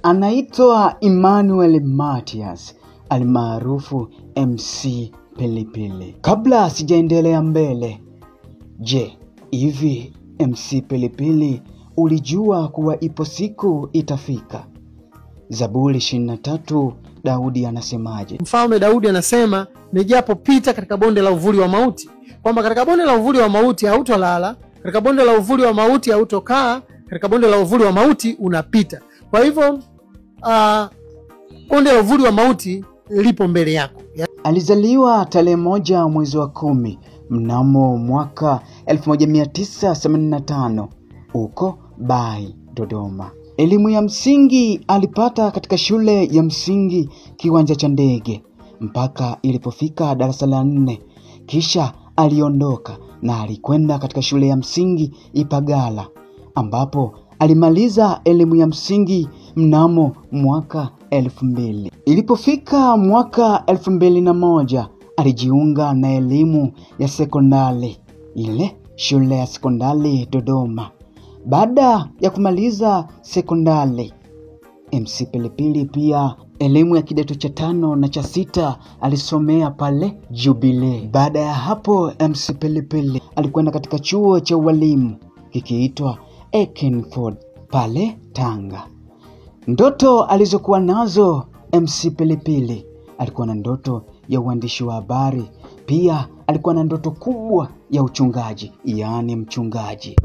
Anaitwa Emmanuel Mathias almaarufu MC Pilipili. Kabla sijaendelea mbele, je, hivi MC Pilipili ulijua kuwa ipo siku itafika? Zaburi 23 Daudi anasemaje? Mfalme Daudi anasema, nijapopita katika bonde la uvuli wa mauti, kwamba katika bonde la uvuli wa mauti hautolala, katika bonde la uvuli wa mauti hautokaa, katika bonde la uvuli wa mauti unapita. Kwa hivyo bonde la uvuli wa mauti lipo mbele yako. Alizaliwa tarehe 1 mwezi wa 10 mnamo mwaka 1985 huko Bai, Dodoma. Elimu ya msingi alipata katika shule ya msingi Kiwanja cha Ndege mpaka ilipofika darasa la 4. Kisha aliondoka na alikwenda katika shule ya msingi Ipagala ambapo alimaliza elimu ya msingi mnamo mwaka 2000. Ilipofika mwaka 2001 alijiunga na elimu ya sekondari ile shule ya sekondari Dodoma. Baada ya kumaliza sekondari, MC Pilipili pia elimu ya kidato cha 5 na cha 6 alisomea pale Jubilee. Baada ya hapo MC Pilipili alikwenda katika chuo cha ualimu kikiitwa Ekenford pale Tanga. Ndoto alizokuwa nazo MC Pilipili, alikuwa na ndoto ya uandishi wa habari, pia alikuwa na ndoto kubwa ya uchungaji, yaani mchungaji.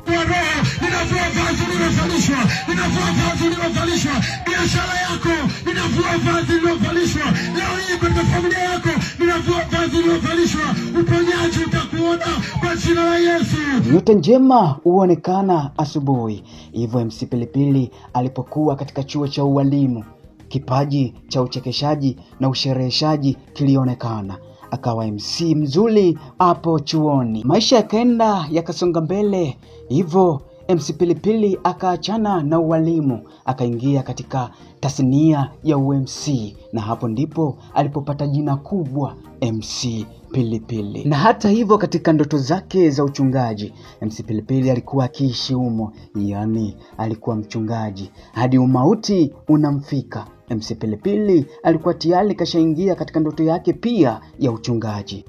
Biashara yako inavua vazi lilovalishwa. Leo hii katika familia yako inavua vazi lilovalishwa. Uponyaji utakuona kwa jina la Yesu. Nyota njema huonekana asubuhi. Hivyo MC Pilipili alipokuwa katika chuo cha ualimu, kipaji cha uchekeshaji na ushereheshaji kilionekana. Akawa MC mzuri hapo chuoni. Maisha yakaenda yakasonga mbele. Hivyo MC Pilipili akaachana na ualimu, akaingia katika tasnia ya UMC, na hapo ndipo alipopata jina kubwa MC Pilipili. Na hata hivyo katika ndoto zake za uchungaji, MC Pilipili alikuwa akiishi humo, yani alikuwa mchungaji hadi umauti unamfika. MC Pilipili alikuwa tayari kashaingia katika ndoto yake pia ya uchungaji.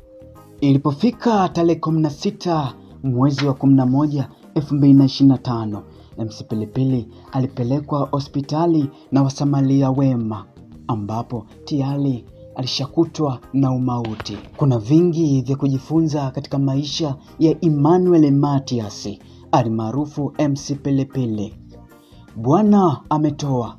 Ilipofika tarehe 16 mwezi wa 11 2025, MC Pilipili alipelekwa hospitali na wasamaria wema ambapo tayari alishakutwa na umauti. Kuna vingi vya kujifunza katika maisha ya Emmanuel Mathias almaarufu MC Pilipili. Bwana ametoa,